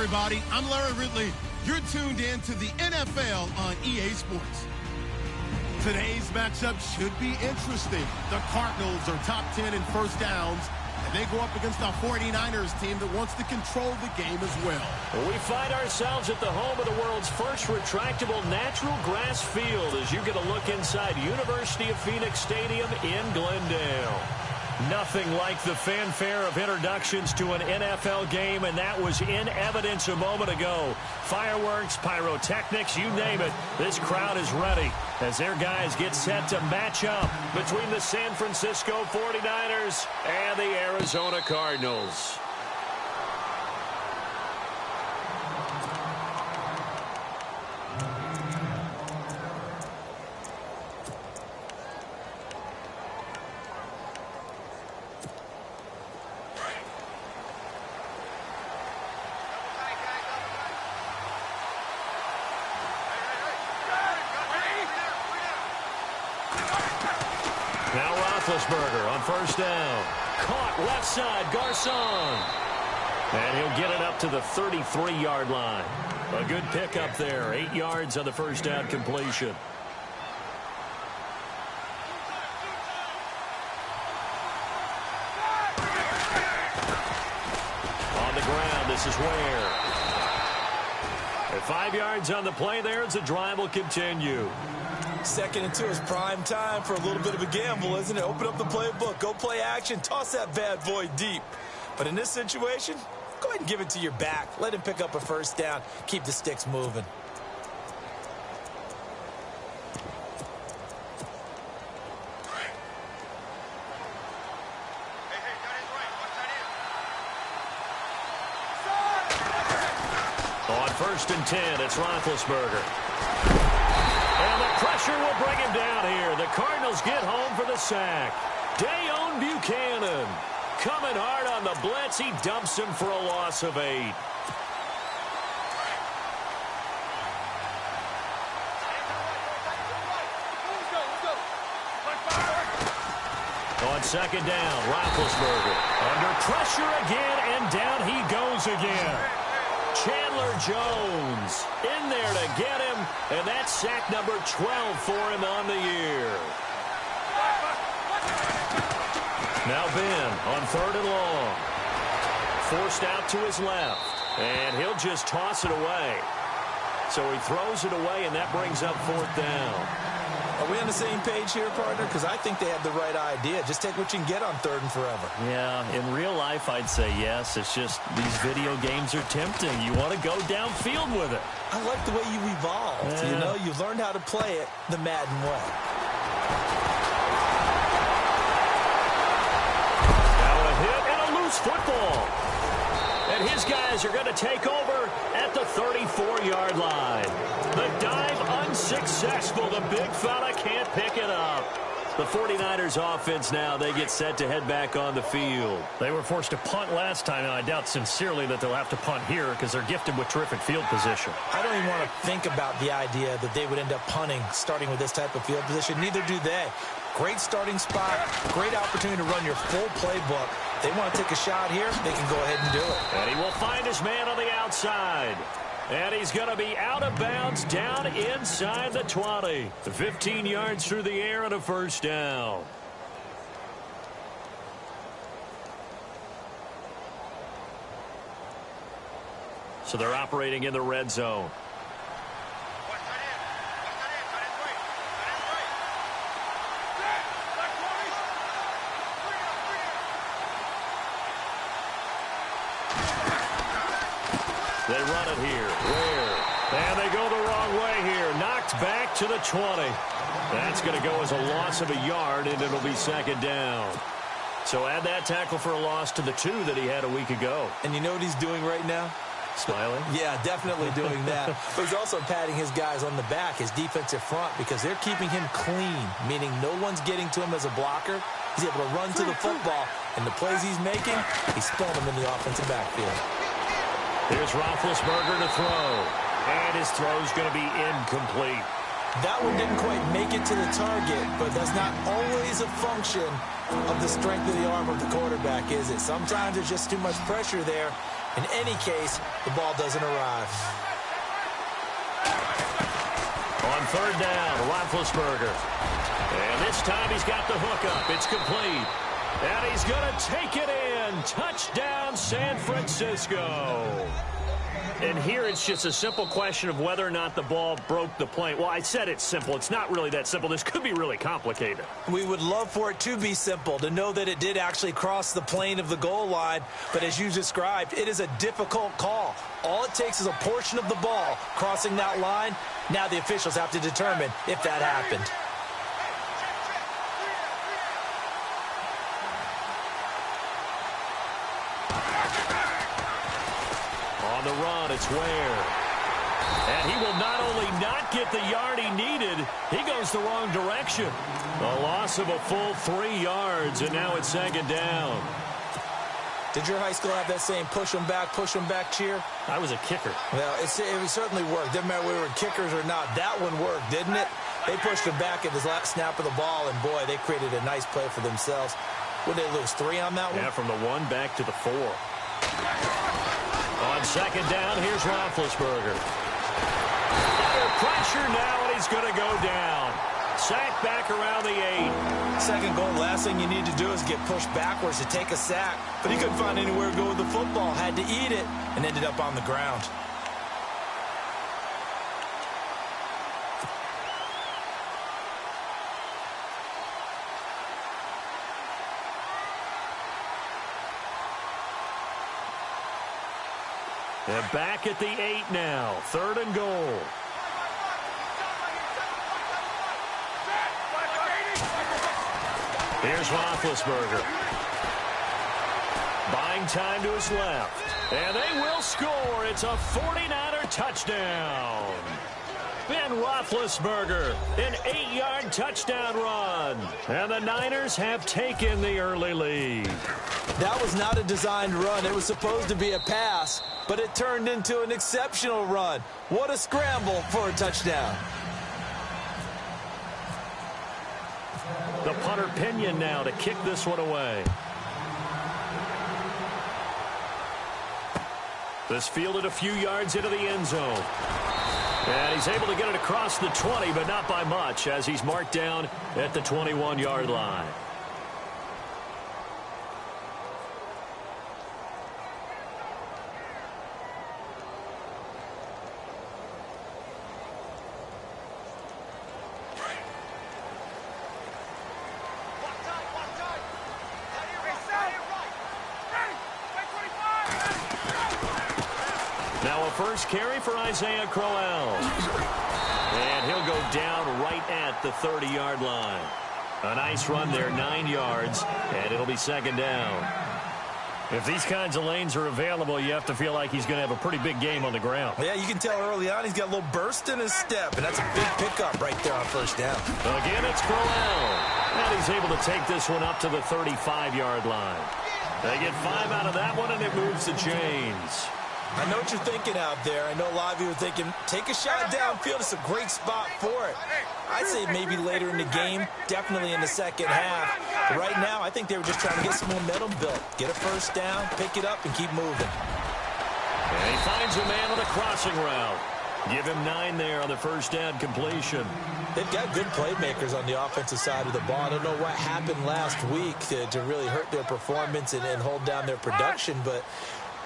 everybody. I'm Larry Ridley. You're tuned in to the NFL on EA Sports. Today's matchup should be interesting. The Cardinals are top 10 in first downs, and they go up against a 49ers team that wants to control the game as well. We find ourselves at the home of the world's first retractable natural grass field as you get a look inside University of Phoenix Stadium in Glendale. Nothing like the fanfare of introductions to an NFL game, and that was in evidence a moment ago. Fireworks, pyrotechnics, you name it. This crowd is ready as their guys get set to match up between the San Francisco 49ers and the Arizona Cardinals. Now Roethlisberger on first down. Caught left side, Garcon. And he'll get it up to the 33-yard line. A good pickup there. 8 yards on the first down completion. On the ground, this is Ware. At 5 yards on the play there as the drive will continue. Second and 2 is prime time for a little bit of a gamble, isn't it? Open up the playbook, go play action, toss that bad boy deep. But in this situation, go ahead and give it to your back. Let him pick up a first down. Keep the sticks moving. On first and 10, it's Roethlisberger. And the pressure will bring him down here. The Cardinals get home for the sack. Dayon Buchanan coming hard on the blitz. He dumps him for a loss of 8. On second down, Roethlisberger under pressure again, and down he goes again. Chandler Jones in there to get him, and that's sack number 12 for him on the year. Now Ben on third and long. Forced out to his left, and he'll just toss it away. So he throws it away, and that brings up fourth down. Are we on the same page here, partner? Because I think they have the right idea. Just take what you can get on third and forever. Yeah, in real life, I'd say yes. It's just these video games are tempting. You want to go downfield with it. I like the way you evolved. Yeah. You know, you learned how to play it the Madden way. Now a hit and a loose football. And his guys are going to take over at the 34-yard line. The dive unsuccessful. The big fella can't pick it up. The 49ers offense now, they get set to head back on the field. They were forced to punt last time, and I doubt sincerely that they'll have to punt here because they're gifted with terrific field position. I don't even want to think about the idea that they would end up punting starting with this type of field position. Neither do they. Great starting spot, great opportunity to run your full playbook. They want to take a shot here, they can go ahead and do it. And he will find his man on the outside. And he's going to be out of bounds down inside the 20. 15 yards through the air and a first down. So they're operating in the red zone. They run it here. Ware. And they go the wrong way here. Knocked back to the 20. That's going to go as a loss of a yard, and it'll be second down. So add that tackle for a loss to the 2 that he had a week ago. And you know what he's doing right now? Smiling? Yeah, definitely doing that. But he's also patting his guys on the back, his defensive front, because they're keeping him clean, meaning no one's getting to him as a blocker. He's able to run to the football, and the plays he's making, he's throwing them in the offensive backfield. Here's Roethlisberger to throw. And his throw's going to be incomplete. That one didn't quite make it to the target, but that's not always a function of the strength of the arm of the quarterback, is it? Sometimes there's just too much pressure there, In any case, the ball doesn't arrive. On third down, Roethlisberger. And this time he's got the hook up. It's complete. And he's going to take it in. Touchdown, San Francisco. And here it's just a simple question of whether or not the ball broke the plane. Well, I said it's simple. It's not really that simple. This could be really complicated. We would love for it to be simple, to know that it did actually cross the plane of the goal line. But as you described, it is a difficult call. All it takes is a portion of the ball crossing that line. Now the officials have to determine if that happened. On the run, it's Ware. And he will not only not get the yard he needed, he goes the wrong direction. A loss of a full 3 yards, and now it's second down. Did your high school have that same push them back cheer? I was a kicker. Well, it certainly worked. Didn't matter whether we were kickers or not. That one worked, didn't it? They pushed him back at his last snap of the ball, and boy, they created a nice play for themselves. Would they lose 3 on that one? Yeah, from the 1 back to the 4. On second down, here's Roethlisberger. Under pressure now, and he's going to go down. Sack back around the 8. Second goal, last thing you need to do is get pushed backwards to take a sack. But he couldn't find anywhere to go with the football. Had to eat it and ended up on the ground. And back at the 8 now. Third and goal. Here's Roethlisberger. Buying time to his left. And they will score. It's a 49er touchdown. Ben Roethlisberger, an 8-yard touchdown run. And the Niners have taken the early lead. That was not a designed run. It was supposed to be a pass, but it turned into an exceptional run. What a scramble for a touchdown. The punter Pinion now to kick this one away. This fielded a few yards into the end zone. And he's able to get it across the 20, but not by much, as he's marked down at the 21-yard line. Now a first carry for Isaiah Crowell. And he'll go down right at the 30-yard line. A nice run there, 9 yards, and it'll be second down. If these kinds of lanes are available, you have to feel like he's going to have a pretty big game on the ground. Yeah, you can tell early on he's got a little burst in his step, and that's a big pickup right there on first down. Again, it's Crowell. And he's able to take this one up to the 35-yard line. They get 5 out of that one, and it moves the chains. I know what you're thinking out there. I know a lot of you are thinking, take a shot downfield. It's a great spot for it. I'd say maybe later in the game, definitely in the second half. But right now, I think they were just trying to get some momentum built. Get a first down, pick it up, and keep moving. And he finds a man on the crossing route. Give him 9 there on the first down completion. They've got good playmakers on the offensive side of the ball. I don't know what happened last week to really hurt their performance and hold down their production, but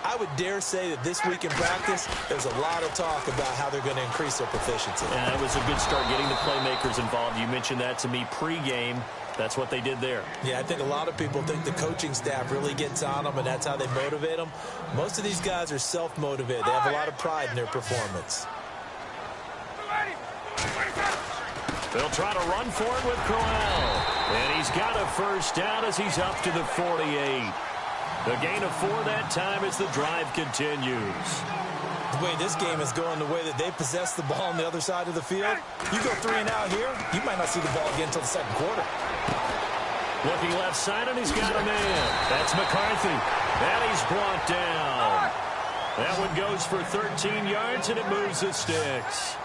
I would dare say that this week in practice, there's a lot of talk about how they're going to increase their proficiency. And it was a good start getting the playmakers involved. You mentioned that to me pregame. That's what they did there. Yeah, I think a lot of people think the coaching staff really gets on them, and that's how they motivate them. Most of these guys are self-motivated. They have a lot of pride in their performance. They'll try to run for it with Crowell. And he's got a first down as he's up to the 48. A gain of 4 that time as the drive continues. The way this game is going, the way that they possess the ball on the other side of the field, you go 3 and out here, you might not see the ball again until the second quarter. Looking left side, and he's got a man. That's McCarthy. And he's brought down. That one goes for 13 yards, and it moves the sticks.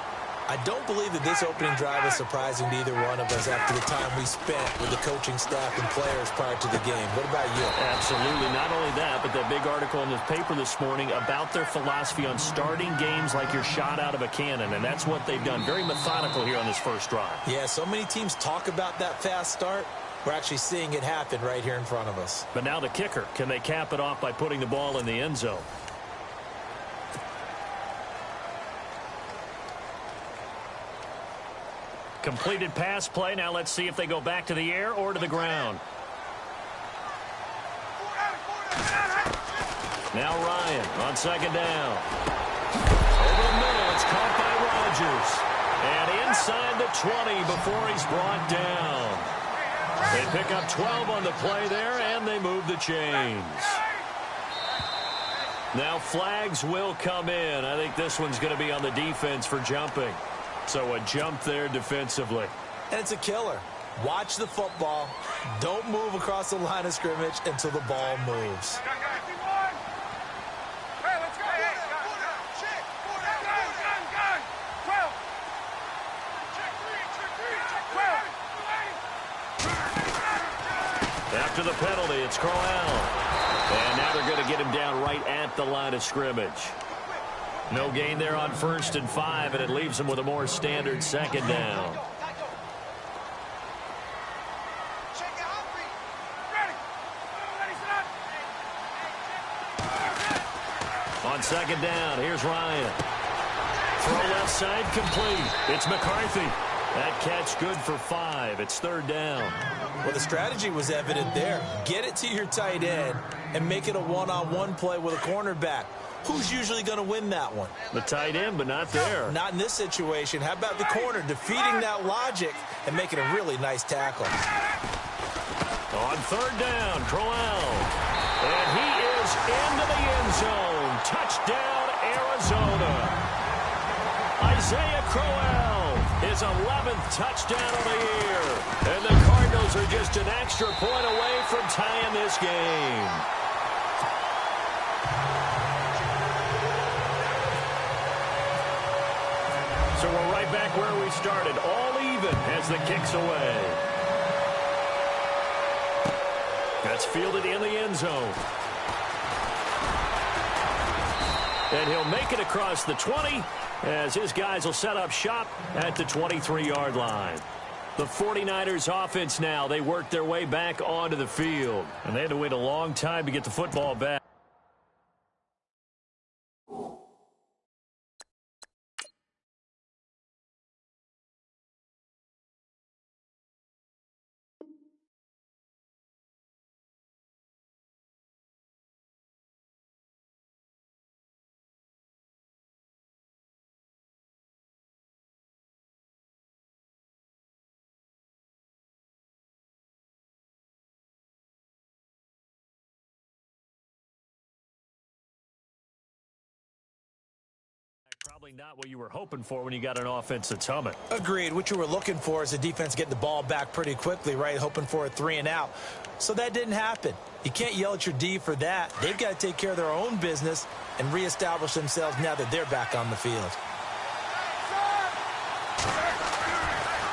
I don't believe that this opening drive is surprising to either one of us after the time we spent with the coaching staff and players prior to the game. What about you? Absolutely. Not only that, but that big article in the paper this morning about their philosophy on starting games like you're shot out of a cannon, and that's what they've done. Very methodical here on this first drive. Yeah, so many teams talk about that fast start. We're actually seeing it happen right here in front of us. But now the kicker. Can they cap it off by putting the ball in the end zone? Completed pass play. Now let's see if they go back to the air or to the ground. Now Ryan on second down. Over the middle, it's caught by Rodgers. And inside the 20 before he's brought down. They pick up 12 on the play there, and they move the chains. Now flags will come in. I think this one's going to be on the defense for jumping. So a jump there defensively. And it's a killer. Watch the football. Don't move across the line of scrimmage until the ball moves. After the penalty, it's Crowell. And now they're going to get him down right at the line of scrimmage. No gain there on 1st and 5, and it leaves them with a more standard second down. On second down, here's Ryan. Throw left side complete. It's McCarthy. That catch good for 5. It's 3rd down. Well, the strategy was evident there. Get it to your tight end and make it a one-on-one play with a cornerback. Who's usually going to win that one? The tight end, but not there. Not in this situation. How about the corner defeating that logic and making a really nice tackle? On 3rd down, Crowell. And he is into the end zone. Touchdown, Arizona. Isaiah Crowell, his 11th touchdown of the year. And the Cardinals are just an extra point away from tying this game. So we're right back where we started, all even as the kick's away. That's fielded in the end zone. And he'll make it across the 20 as his guys will set up shop at the 23-yard line. The 49ers offense now, they work their way back onto the field. And they had to wait a long time to get the football back. Probably not what you were hoping for when you got an offense that's humming. Agreed. What you were looking for is the defense getting the ball back pretty quickly, right? Hoping for a 3-and-out. So that didn't happen. You can't yell at your D for that. They've got to take care of their own business and reestablish themselves now that they're back on the field.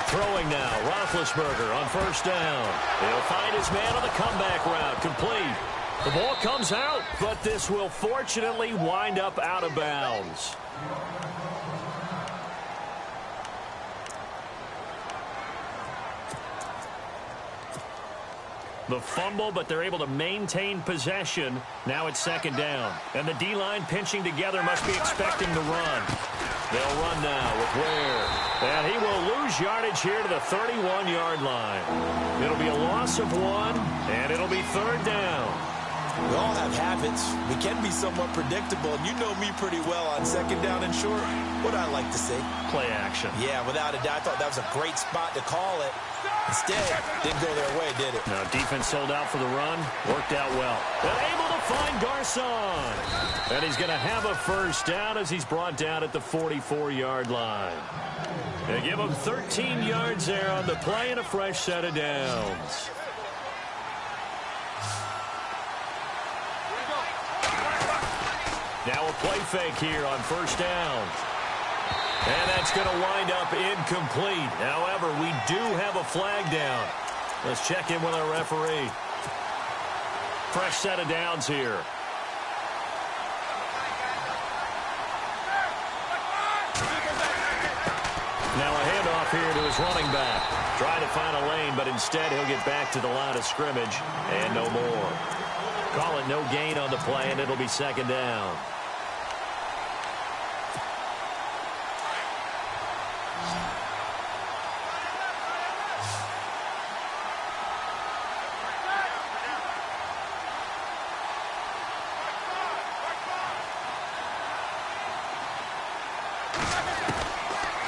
Throwing now, Roethlisberger on 1st down. He'll find his man on the comeback route, complete. The ball comes out, but this will fortunately wind up out of bounds. The fumble, but they're able to maintain possession. Now it's 2nd down. And the D-line pinching together must be expecting to run. They'll run now with Ware. And he will lose yardage here to the 31-yard line. It'll be a loss of 1, and it'll be 3rd down. We all have habits. We can be somewhat predictable, and you know me pretty well on 2nd down and short. What I like to say? Play action. Yeah, without a doubt. I thought that was a great spot to call it. Instead, didn't go their way, did it? Now, defense sold out for the run. Worked out well. And able to find Garcon. And he's going to have a 1st down as he's brought down at the 44-yard line. They give him 13 yards there on the play and a fresh set of downs. Now a play fake here on 1st down. And that's going to wind up incomplete. However, we do have a flag down. Let's check in with our referee. Fresh set of downs here. Now a handoff here to his running back. Trying to find a lane, but instead he'll get back to the line of scrimmage and no more. Call it no gain on the play, and it'll be second down.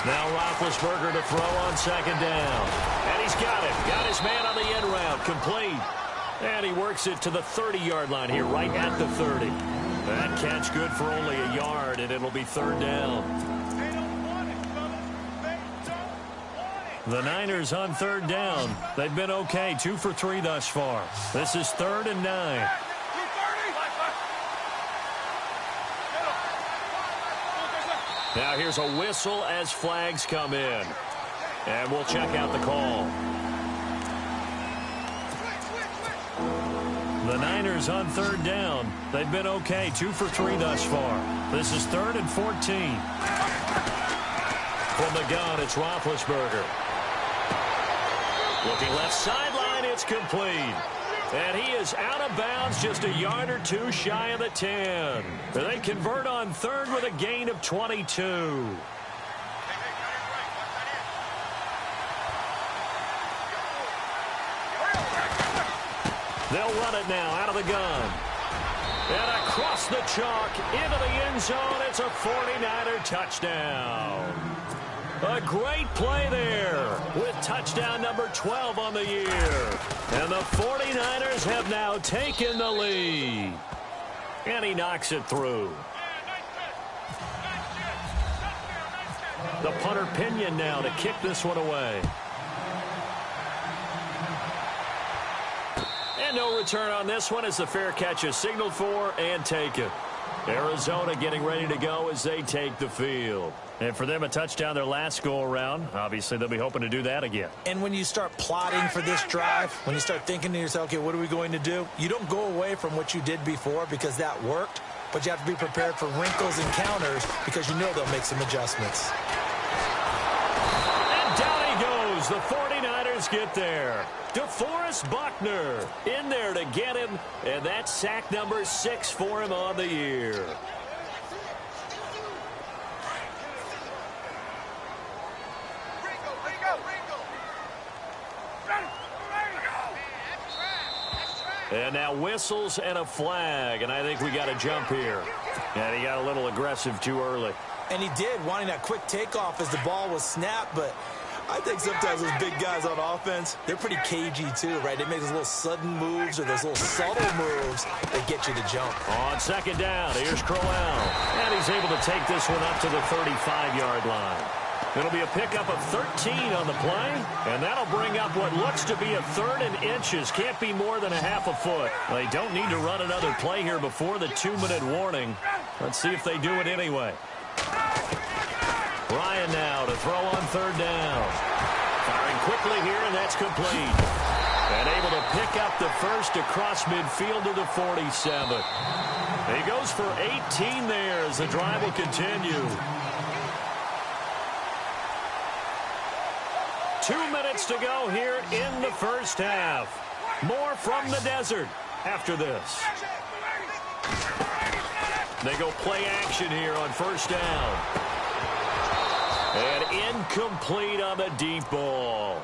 Now Roethlisberger to throw on second down. And he's got it. Got his man on the end route. Complete. And he works it to the 30-yard line here, right at the 30. That catch good for only a yard, and it'll be third down. The Niners on third down. They've been okay, 2 for 3 thus far. This is 3rd and 9. Now here's a whistle as flags come in. And we'll check out the call. The Niners on third down. They've been okay, 2 for 3 thus far. This is 3rd and 14. From the gun, it's Roethlisberger. Looking left sideline, it's complete. And he is out of bounds, just a yard or 2 shy of the 10. They convert on third with a gain of 22. They'll run it now out of the gun. And across the chalk into the end zone, it's a 49er touchdown. A great play there with touchdown number 12 on the year. And the 49ers have now taken the lead. And he knocks it through. The punter Pinion now to kick this one away. And no return on this one as the fair catch is signaled for and taken. Arizona getting ready to go as they take the field. And for them, a touchdown their last go-around. Obviously, they'll be hoping to do that again. And when you start plotting for this drive, when you start thinking to yourself, okay, what are we going to do? You don't go away from what you did before because that worked, but you have to be prepared for wrinkles and counters because you know they'll make some adjustments. And down he goes. The 49ers get there. DeForest Buckner in there to get him, and that's sack number 6 for him on the year. And now whistles and a flag, and I think we got a jump here. And he got a little aggressive too early. And he did, wanting that quick takeoff as the ball was snapped, but I think sometimes those big guys on offense, they're pretty cagey too, right? They make those little sudden moves or those little subtle moves that get you to jump. On second down, here's Crowell. And he's able to take this one up to the 35-yard line. It'll be a pickup of 13 on the play, and that'll bring up what looks to be a 3rd and inches. Can't be more than a half a foot. They don't need to run another play here before the 2-minute warning. Let's see if they do it anyway. Ryan now to throw on third down. Firing quickly here, and that's complete. And able to pick up the first across midfield to the 47. He goes for 18 there as the drive will continue. 2 minutes to go here in the first half. More from the desert after this. They go play action here on first down. And incomplete on the deep ball.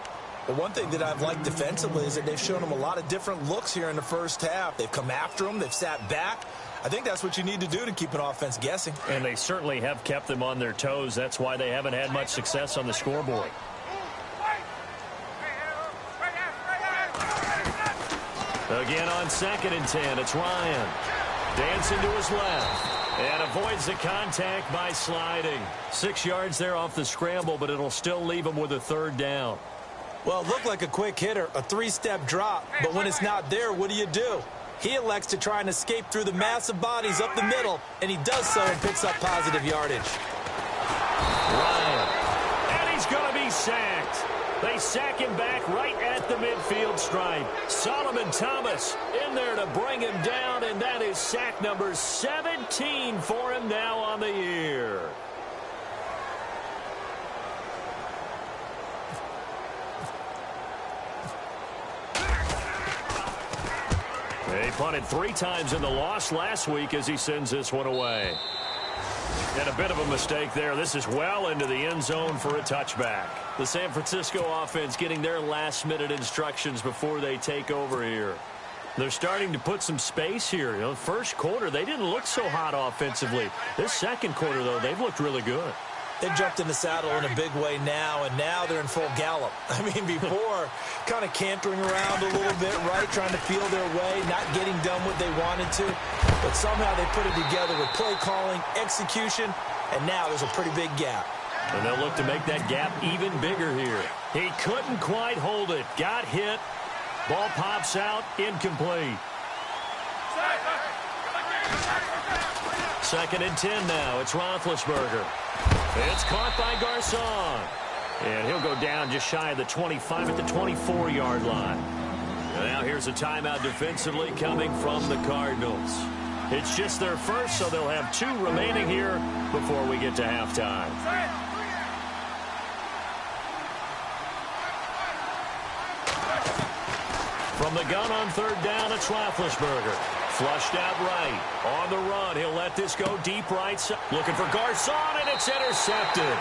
Well, one thing that I've liked defensively is that they've shown them a lot of different looks here in the first half. They've come after them. They've sat back. I think that's what you need to do to keep an offense guessing. And they certainly have kept them on their toes. That's why they haven't had much success on the scoreboard. Again on 2nd and 10, it's Ryan. Dancing to his left. And avoids the contact by sliding. 6 yards there off the scramble, but it'll still leave him with a 3rd down. Well, it looked like a quick hitter, a 3-step drop. But when it's not there, what do? He elects to try and escape through the massive bodies up the middle, and he does so and picks up positive yardage. Ryan sacked. They sack him back right at the midfield stripe. Solomon Thomas in there to bring him down, and that is sack number 17 for him now on the year. He punted 3 times in the loss last week as he sends this one away. And a bit of a mistake there. This is well into the end zone for a touchback. The San Francisco offense getting their last-minute instructions before they take over here. They're starting to put some space here. You know, first quarter, they didn't look so hot offensively. This second quarter, though, they've looked really good. They've jumped in the saddle in a big way now, and now they're in full gallop. I mean, before, kind of cantering around a little bit, right, trying to feel their way, not getting done what they wanted to. But somehow they put it together with play calling, execution, and now there's a pretty big gap. And they'll look to make that gap even bigger here. He couldn't quite hold it. Got hit. Ball pops out. Incomplete. 2nd and 10 now. It's Roethlisberger. It's caught by Garcon. And he'll go down just shy of the 25 at the 24-yard line. Now here's a timeout defensively coming from the Cardinals. It's just their first, so they'll have 2 remaining here before we get to halftime. From the gun on 3rd down, it's Roethlisberger. Flushed out right. On the run, he'll let this go deep right side. Looking for Garcon, and it's intercepted.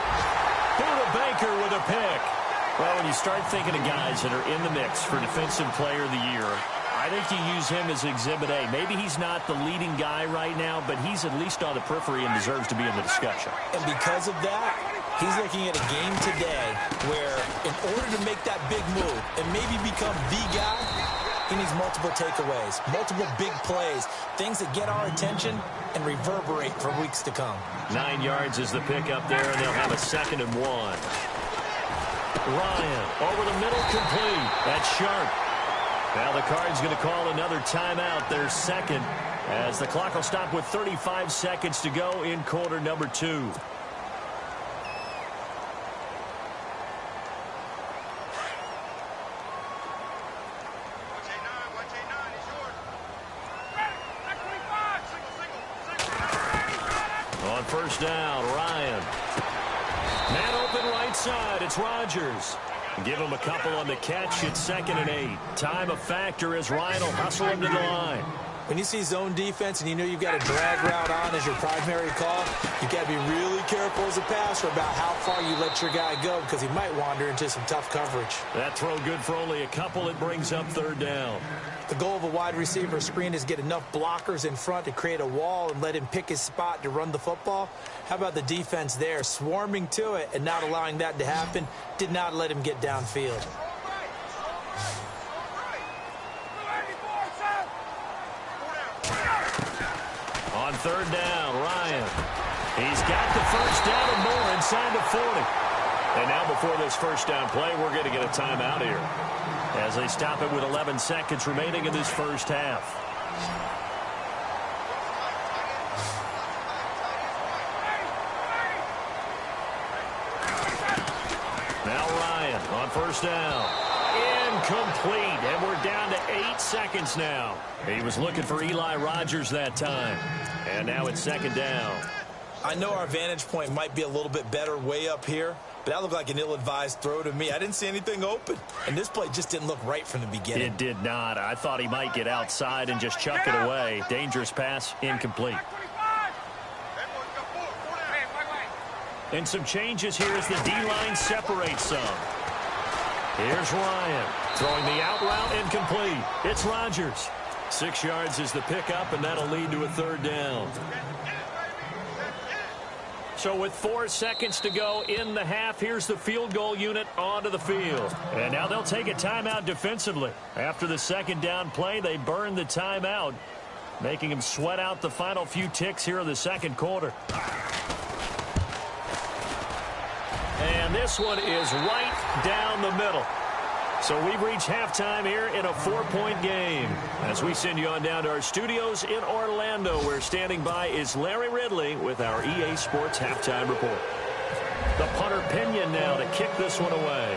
Buda Baker with a pick. Well, when you start thinking of guys that are in the mix for Defensive Player of the Year, I think you use him as Exhibit A. Maybe he's not the leading guy right now, but he's at least on the periphery and deserves to be in the discussion. And because of that, he's looking at a game today where in order to make that big move and maybe become the guy, he needs multiple takeaways, multiple big plays, things that get our attention and reverberate for weeks to come. 9 yards is the pickup there, and they'll have a 2nd and 1. Ryan over the middle, complete. That's Sharp. Now the Cards going to call another timeout, their 2nd, as the clock will stop with 35 seconds to go in quarter number 2. On 1st down, Ryan. Man open right side, it's Rodgers. Give him a couple on the catch. It's 2nd and 8. Time a factor as Ryan will hustle him to the line. When you see zone defense and you know you've got a drag route on as your primary call, you've got to be really careful as a passer about how far you let your guy go because he might wander into some tough coverage. That throw good for only a couple. It brings up 3rd down. The goal of a wide receiver screen is get enough blockers in front to create a wall and let him pick his spot to run the football. How about the defense there, swarming to it and not allowing that to happen, did not let him get downfield. On 3rd down, Ryan. He's got the 1st down and more inside the 40. And now before this 1st down play, we're going to get a timeout here as they stop it with 11 seconds remaining in this 1st half. Now Ryan on 1st down. Incomplete, and we're down to 8 seconds now. He was looking for Eli Rogers that time. And now it's 2nd down. I know our vantage point might be a little bit better way up here, but that looked like an ill-advised throw to me. I didn't see anything open, and this play just didn't look right from the beginning. It did not. I thought he might get outside and just chuck it away. Dangerous pass, incomplete. And some changes here as the D-line separates some. Here's Ryan throwing the out route, incomplete. It's Rodgers. 6 yards is the pickup, and that'll lead to a 3rd down. So with 4 seconds to go in the half, here's the field goal unit onto the field. And now they'll take a timeout defensively. After the 2nd down play, they burn the timeout, making them sweat out the final few ticks here in the 2nd quarter. And this one is right down the middle. So we've reached halftime here in a 4-point game. As we send you on down to our studios in Orlando, where standing by is Larry Ridley with our EA Sports Halftime Report. The punter Pinion now to kick this one away.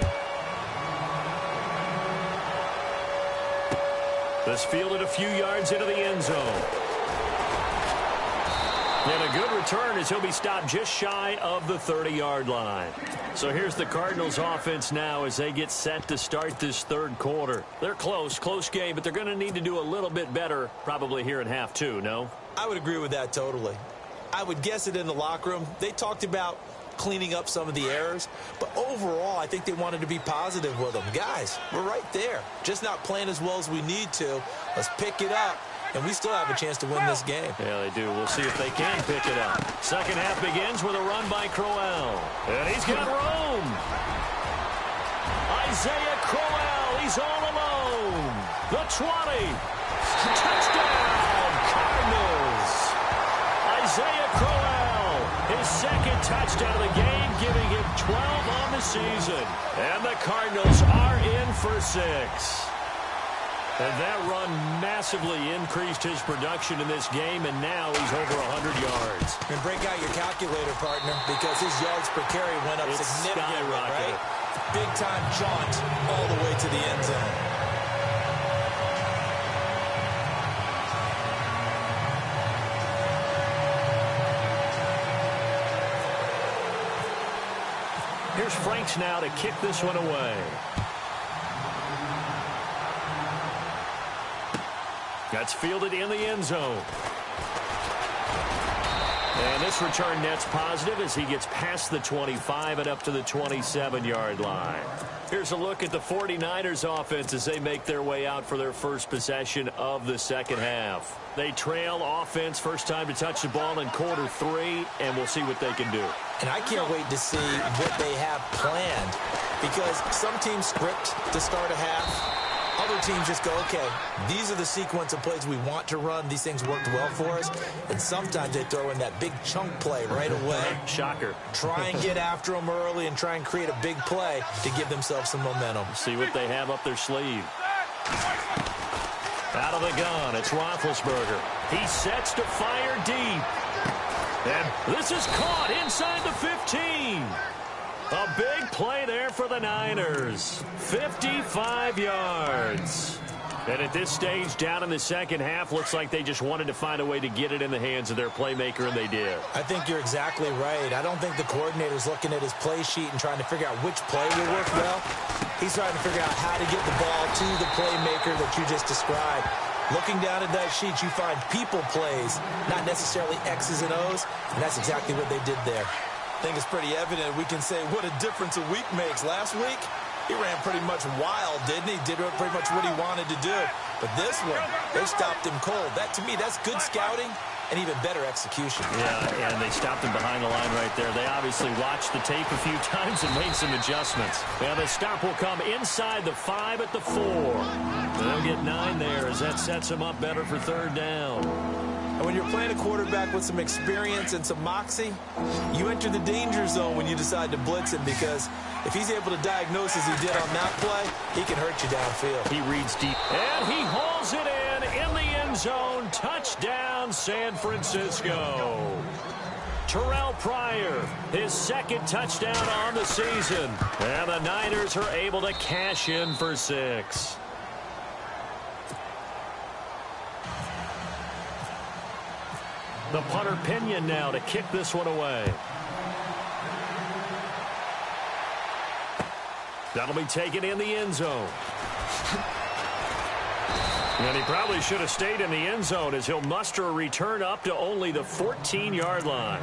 This fielded a few yards into the end zone. And a good return as he'll be stopped just shy of the 30-yard line. So here's the Cardinals offense now as they get set to start this third quarter. They're close game, but they're going to need to do a little bit better probably here in half two, no? I would agree with that totally. I would guess it in the locker room. They talked about cleaning up some of the errors, but overall I think they wanted to be positive with them. Guys, we're right there. Just not playing as well as we need to. Let's pick it up. And we still have a chance to win this game. Yeah, they do. We'll see if they can pick it up. Second half begins with a run by Crowell. And he's got room. Isaiah Crowell, he's all alone. The 20. Touchdown, Cardinals. Isaiah Crowell, his second touchdown of the game, giving him 12 on the season. And the Cardinals are in for 6. And that run massively increased his production in this game, and now he's over 100 yards. And break out your calculator, partner, because his yards per carry went up significantly, right? Big-time jaunt all the way to the end zone. Here's Franks now to kick this one away. That's fielded in the end zone. And this return net's positive as he gets past the 25 and up to the 27-yard line. Here's a look at the 49ers offense as they make their way out for their first possession of the second half. They trail offense first time to touch the ball in quarter 3, and we'll see what they can do. And I can't wait to see what they have planned, because some teams script to start a half. Other teams just go, okay, these are the sequence of plays we want to run. These things worked well for us. And sometimes they throw in that big chunk play right away. Shocker. Try and get after them early and try and create a big play to give themselves some momentum. See what they have up their sleeve. Out of the gun, it's Roethlisberger. He sets to fire deep. And this is caught inside the 15. A big play there for the Niners. 55 yards. And at this stage, down in the second half, looks like they just wanted to find a way to get it in the hands of their playmaker, and they did. I think you're exactly right. I don't think the coordinator's looking at his play sheet and trying to figure out which play will work well. He's trying to figure out how to get the ball to the playmaker that you just described. Looking down at that sheet, you find people plays, not necessarily X's and O's, and that's exactly what they did there. I think it's pretty evident we can say what a difference a week makes. Last week, he ran pretty much wild, didn't he? Did pretty much what he wanted to do. But this one, they stopped him cold. That, to me, that's good scouting and even better execution. Yeah, and they stopped him behind the line right there. They obviously watched the tape a few times and made some adjustments. And the stop will come inside the 5 at the 4. They'll get 9 there as that sets them up better for third down. And when you're playing a quarterback with some experience and some moxie, you enter the danger zone when you decide to blitz him, because if he's able to diagnose as he did on that play, he can hurt you downfield. He reads deep. And he hauls it in the end zone. Touchdown, San Francisco. Terrell Pryor, his second touchdown on the season. And the Niners are able to cash in for 6. The punter Pinion now to kick this one away. That'll be taken in the end zone. And he probably should have stayed in the end zone as he'll muster a return up to only the 14-yard line.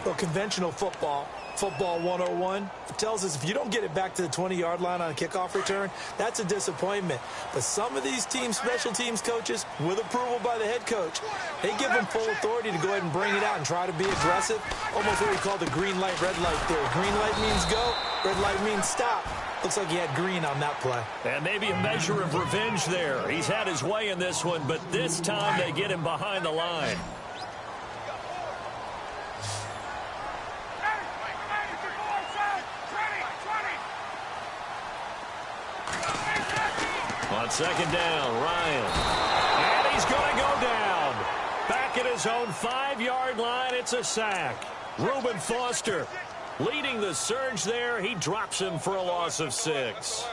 Well, conventional football 101, tells us if you don't get it back to the 20-yard line on a kickoff return, that's a disappointment. But some of these teams, special teams coaches, with approval by the head coach, they give them full authority to go ahead and bring it out and try to be aggressive. Almost what we call the green light, red light theory. Green light means go, red light means stop. Looks like he had green on that play. And maybe a measure of revenge there. He's had his way in this one, but this time they get him behind the line. On second down, Ryan. And he's going to go down. Back at his own 5-yard line, it's a sack. Reuben Foster Leading the surge there, he drops him for a loss of 6.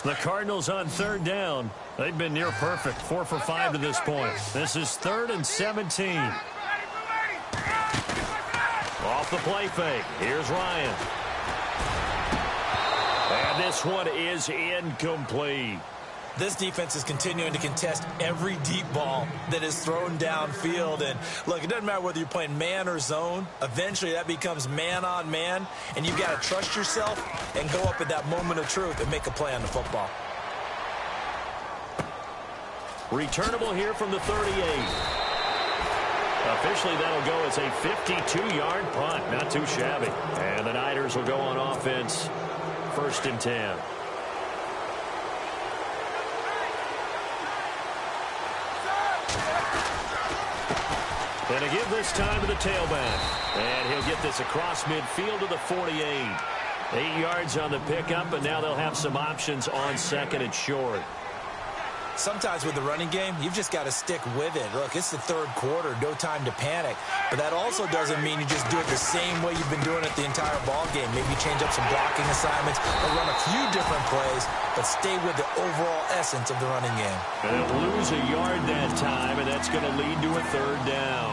The Cardinals on 3rd down. They've been near perfect, 4 for 5 to this point. This is 3rd and 17. Off the play fake. Here's Ryan. And this one is incomplete. This defense is continuing to contest every deep ball that is thrown downfield. And, look, it doesn't matter whether you're playing man or zone. Eventually, that becomes man on man, and you've got to trust yourself and go up at that moment of truth and make a play on the football. Returnable here from the 38. Officially, that'll go as a 52-yard punt. Not too shabby. And the Niners will go on offense, 1st and 10. And to give this time to the tailback. And he'll get this across midfield to the 48. 8 yards on the pickup, and now they'll have some options on 2nd and short. Sometimes with the running game, you've just got to stick with it. Look, it's the 3rd quarter, no time to panic. But that also doesn't mean you just do it the same way you've been doing it the entire ball game. Maybe change up some blocking assignments or run a few different plays, but stay with the overall essence of the running game. And they'll lose a yard that time, and that's going to lead to a 3rd down.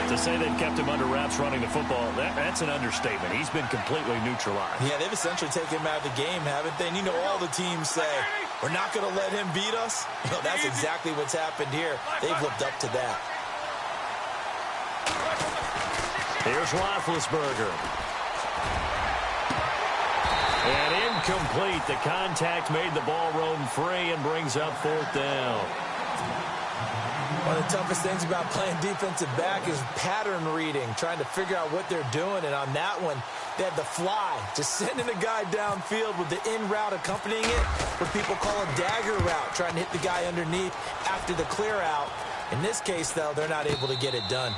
To say they've kept him under wraps running the football, that's an understatement. He's been completely neutralized. Yeah, they've essentially taken him out of the game, haven't they? And you know, all the teams say, we're not going to let him beat us. You know, that's exactly what's happened here. They've lived up to that. Here's Roethlisberger. And incomplete. The contact made the ball roam free and brings up 4th down. One of the toughest things about playing defensive back is pattern reading, trying to figure out what they're doing. And on that one, they had the fly, just sending a guy downfield with the in route accompanying it, what people call a dagger route, trying to hit the guy underneath after the clear out. In this case, though, they're not able to get it done.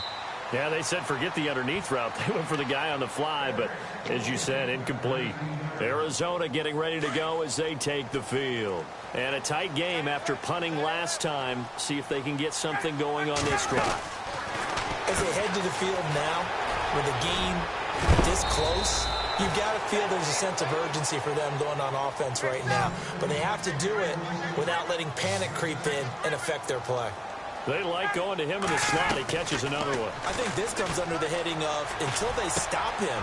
Yeah, they said forget the underneath route. They went for the guy on the fly, but as you said, incomplete. Arizona getting ready to go as they take the field. And a tight game after punting last time. See if they can get something going on this drive. As they head to the field now, with the game this close, you've got to feel there's a sense of urgency for them going on offense right now. But they have to do it without letting panic creep in and affect their play. They like going to him in the slot. He catches another one. I think this comes under the heading of, until they stop him,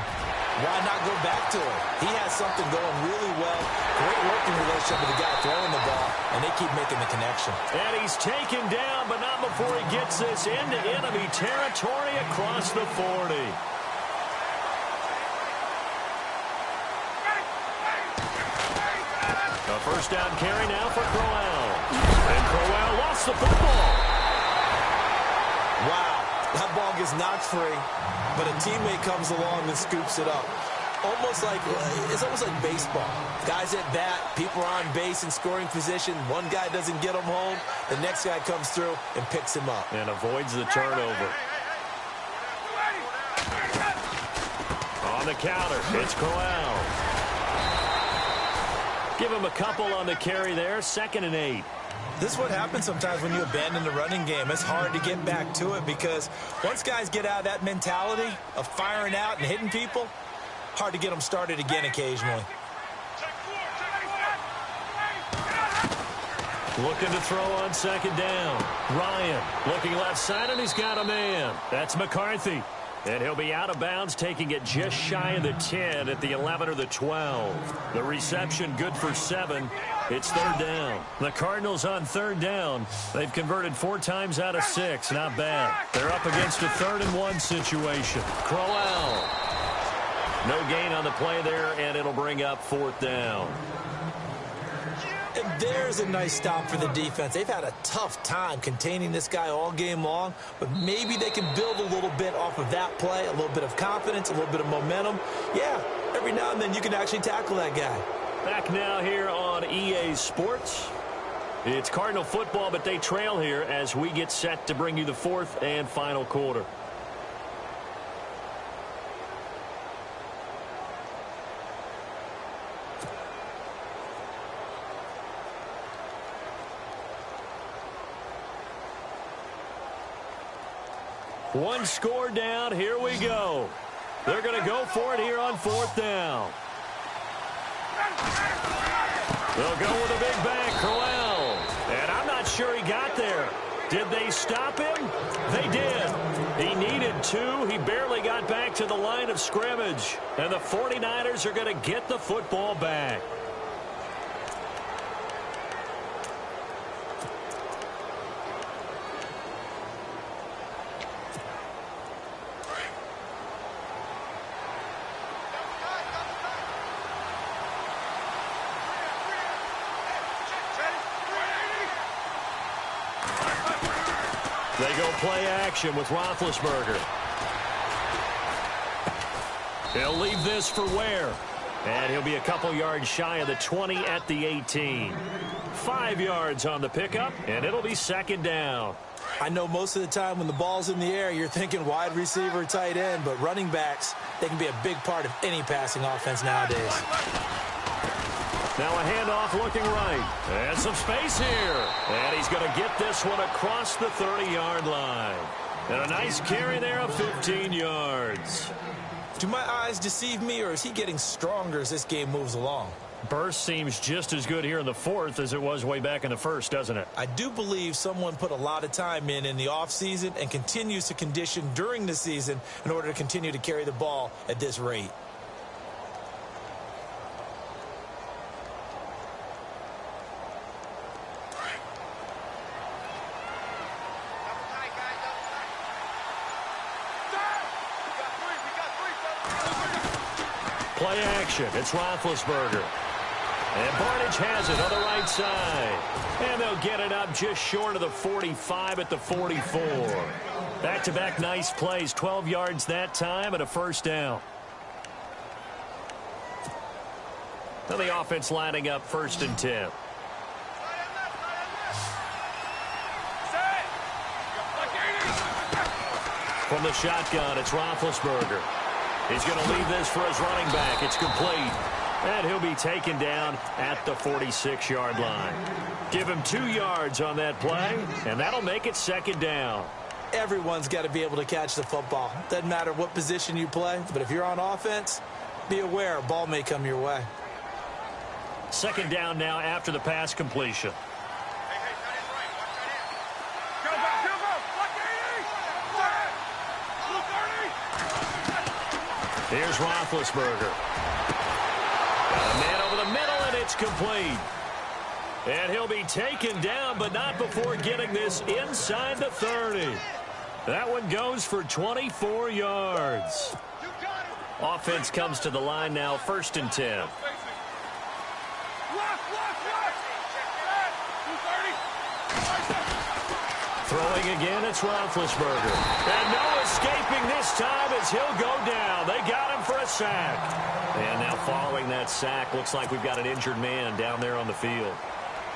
why not go back to him? He has something going really well. Great working relationship with the guy throwing the ball, and they keep making the connection. And he's taken down, but not before he gets this into enemy territory across the 40. A 1st down carry now for Crowell. And Crowell lost the football. Wow, that ball gets knocked free, but a teammate comes along and scoops it up. It's almost like baseball. Guys at bat, people are on base in scoring position. One guy doesn't get him home. The next guy comes through and picks him up. And avoids the turnover. On the counter, it's Crowell. Give him a couple on the carry there, 2nd and 8. This is what happens sometimes when you abandon the running game. It's hard to get back to it because once guys get out of that mentality of firing out and hitting people, hard to get them started again occasionally. Looking to throw on 2nd down. Ryan looking left side, and he's got a man. That's McCarthy. And he'll be out of bounds, taking it just shy of the 10 at the 11 or the 12. The reception good for 7. It's 3rd down. The Cardinals on 3rd down. They've converted 4 times out of 6. Not bad. They're up against a 3rd and 1 situation. Crowell. No gain on the play there, and it'll bring up 4th down. And there's a nice stop for the defense. They've had a tough time containing this guy all game long, but maybe they can build a little bit off of that play, a little bit of confidence, a little bit of momentum. Yeah, every now and then you can actually tackle that guy. Back now here on EA Sports. It's Cardinal football, but they trail here as we get set to bring you the 4th and final quarter. One score down. Here we go. They're going to go for it here on 4th down. They'll go with a big bang, Crowell. And I'm not sure he got there. Did they stop him? They did. He needed 2. He barely got back to the line of scrimmage. And the 49ers are going to get the football back. They go play action with Roethlisberger. He'll leave this for Ware. And he'll be a couple yards shy of the 20 at the 18. 5 yards on the pickup, and it'll be 2nd down. I know most of the time when the ball's in the air, you're thinking wide receiver, tight end, but running backs, they can be a big part of any passing offense nowadays. Now a handoff looking right. And some space here. And he's going to get this one across the 30-yard line. And a nice carry there of 15 yards. Do my eyes deceive me, or is he getting stronger as this game moves along? Burst seems just as good here in the 4th as it was way back in the 1st, doesn't it? I do believe someone put a lot of time in the offseason and continues to condition during the season in order to continue to carry the ball at this rate. Play action. It's Roethlisberger. And Barnidge has it on the right side. And they'll get it up just short of the 45 at the 44. Back-to-back nice plays. 12 yards that time and a 1st down. Now the offense lining up 1st and 10. From the shotgun, it's Roethlisberger. He's going to leave this for his running back. It's complete. And he'll be taken down at the 46-yard line. Give him 2 yards on that play, and that'll make it 2nd down. Everyone's got to be able to catch the football. Doesn't matter what position you play, but if you're on offense, be aware a ball may come your way. 2nd down now after the pass completion. Here's Roethlisberger. A man over the middle, and it's complete. And he'll be taken down, but not before getting this inside the 30. That one goes for 24 yards. Offense comes to the line now, 1st and 10. Throwing again, it's Roethlisberger. And no escaping this time as he'll go down. They got him for a sack. And now following that sack, looks like we've got an injured man down there on the field.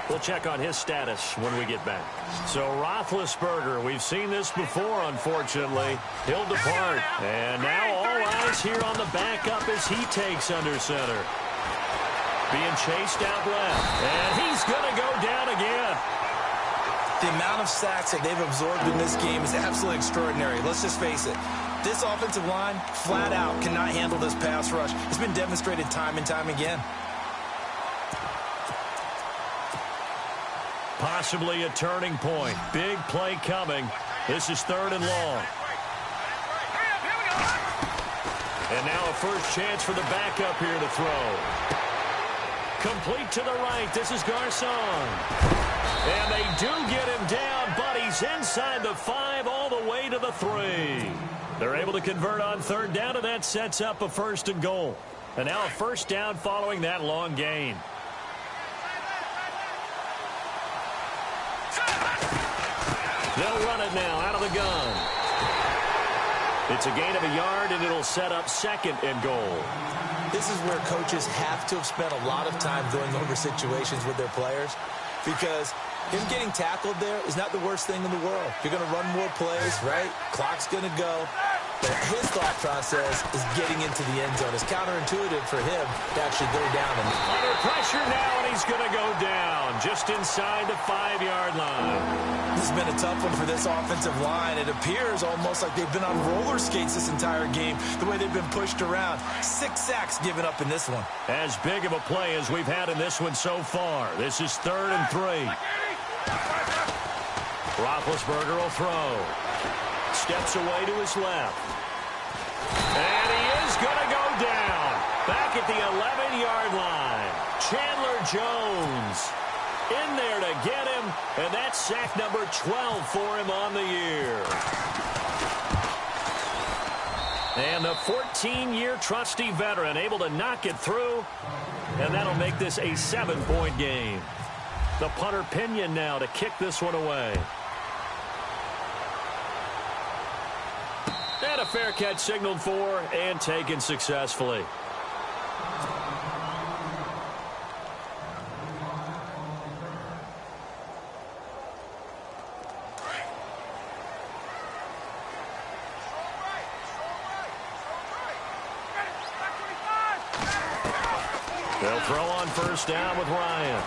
We'll check on his status when we get back. So Roethlisberger, we've seen this before, unfortunately. He'll depart. And now all eyes here on the backup as he takes under center. Being chased out left. And he's going to go down again. The amount of sacks that they've absorbed in this game is absolutely extraordinary. Let's just face it. This offensive line, flat out, cannot handle this pass rush. It's been demonstrated time and time again. Possibly a turning point. Big play coming. This is 3rd and long. And now a first chance for the backup here to throw. Complete to the right. This is Garcon. And they do get him down, but he's inside the 5 all the way to the 3. They're able to convert on 3rd down, and that sets up a 1st and goal. And now a 1st down following that long gain. They'll run it now out of the gun. It's a gain of a yard, and it'll set up 2nd and goal. This is where coaches have to have spent a lot of time going over situations with their players, because him getting tackled there is not the worst thing in the world. You're going to run more plays, right? Clock's going to go. But his thought process is getting into the end zone. It's counterintuitive for him to actually go down. Under pressure now, and he's going to go down just inside the 5-yard line. This has been a tough one for this offensive line. It appears almost like they've been on roller skates this entire game, the way they've been pushed around. 6 sacks given up in this one. As big of a play as we've had in this one so far. This is 3rd and 3. Roethlisberger will throw. Steps away to his left. And he is going to go down. Back at the 11-yard line. Chandler Jones in there to get him. And that's sack number 12 for him on the year. And the 14-year trusty veteran able to knock it through. And that'll make this a 7-point game. The punter Pinion now to kick this one away. And a fair catch signaled for and taken successfully. They'll throw on first down with Ryan.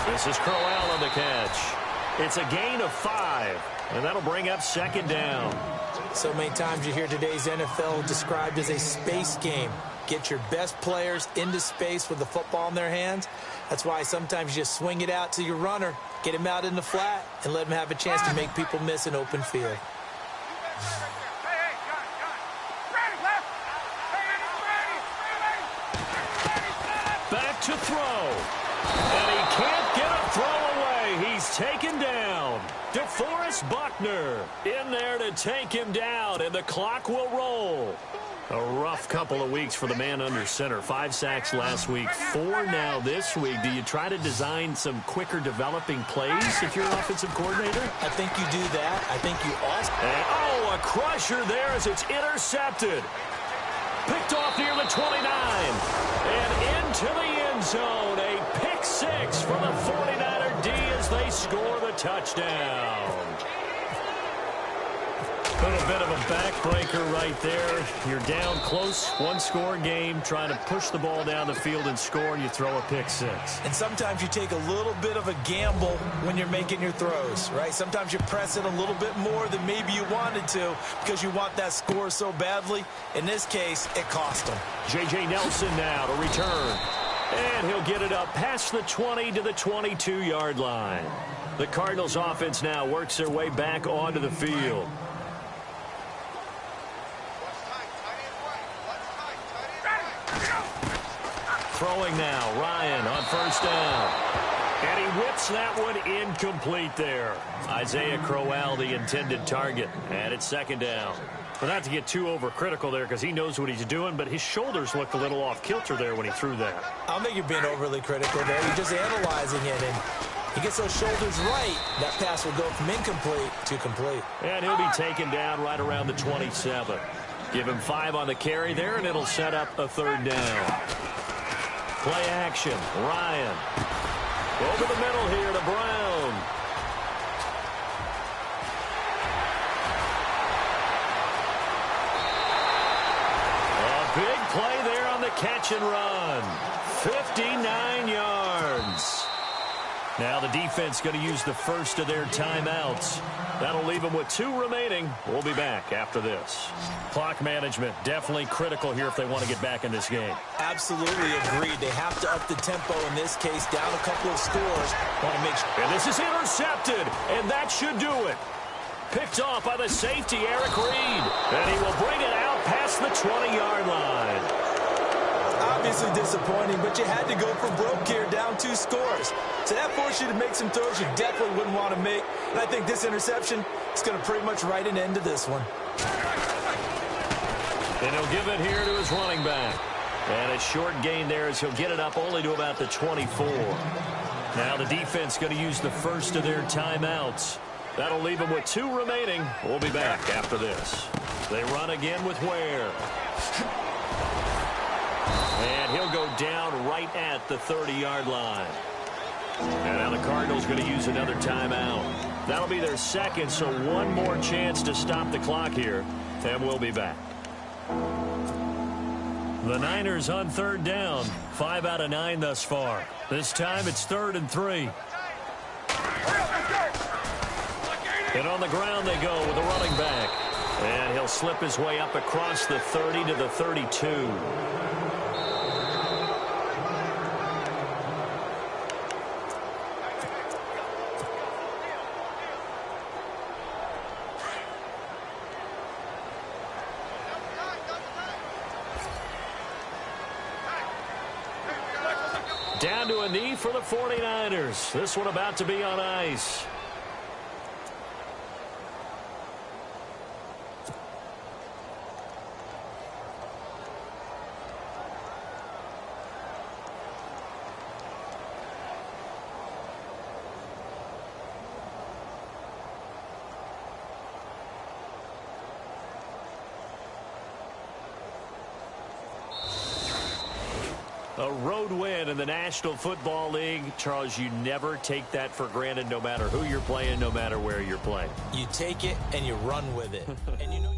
This is Crowell on the catch. It's a gain of 5, and that'll bring up 2nd down. So many times you hear today's NFL described as a space game. Get your best players into space with the football in their hands. That's why sometimes you just swing it out to your runner, get him out in the flat, and let him have a chance to make people miss an open field. Back to throw. And he can't get a throw away. He's taken down. DeForest Buckner in there to take him down, and the clock will roll. A rough couple of weeks for the man under center. 5 sacks last week, 4 now this week. Do you try to design some quicker developing plays if you're an offensive coordinator? I think you do that. I think you also... And, a crusher there as it's intercepted. Picked off near the 29. And into the end zone. A pick 6 for the 49er D as they score the touchdown. A little bit of a backbreaker right there. You're down close, 1-score game, trying to push the ball down the field and score, and you throw a pick 6. And sometimes you take a little bit of a gamble when you're making your throws, right? Sometimes you press it a little bit more than maybe you wanted to because you want that score so badly. In this case, it cost them. J.J. Nelson now to return. And he'll get it up past the 20 to the 22-yard line. The Cardinals offense now works their way back onto the field. Throwing now, Ryan on first down. And he whips that one incomplete there. Isaiah Crowell, the intended target. And it's 2nd down. But not to get too overcritical there because he knows what he's doing, but his shoulders looked a little off kilter there when he threw that. I don't think you're being overly critical there. You're just analyzing it, and he gets those shoulders right. That pass will go from incomplete to complete. And he'll be taken down right around the 27. Give him 5 on the carry there, and it'll set up a 3rd down. Play action, Ryan. Over the middle here to Brown. A big play there on the catch and run. 59 yards. Now the defense going to use the first of their timeouts. That'll leave them with 2 remaining. We'll be back after this. Clock management definitely critical here if they want to get back in this game. Absolutely agreed. They have to up the tempo in this case, down a couple of scores. Want to make sure. And this is intercepted, and that should do it. Picked off by the safety, Eric Reed. And he will bring it out past the 20-yard line. Obviously disappointing, but you had to go for broke here, down 2 scores. So that forced you to make some throws you definitely wouldn't want to make. And I think this interception is going to pretty much write an end to this one. And he'll give it here to his running back. And a short gain there as he'll get it up only to about the 24. Now the defense going to use the first of their timeouts. That'll leave them with 2 remaining. We'll be back after this. They run again with Ware. And he'll go down right at the 30-yard line. And now the Cardinals going to use another timeout. That'll be their 2nd, so 1 more chance to stop the clock here. And we'll be back. The Niners on third down. 5 out of 9 thus far. This time it's 3rd and 3. And on the ground they go with a running back. And he'll slip his way up across the 30 to the 32. Down to a knee for the 49ers. This one about to be on ice. A road win in the National Football League. Charles, you never take that for granted, no matter who you're playing, no matter where you're playing. You take it and you run with it. And you know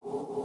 You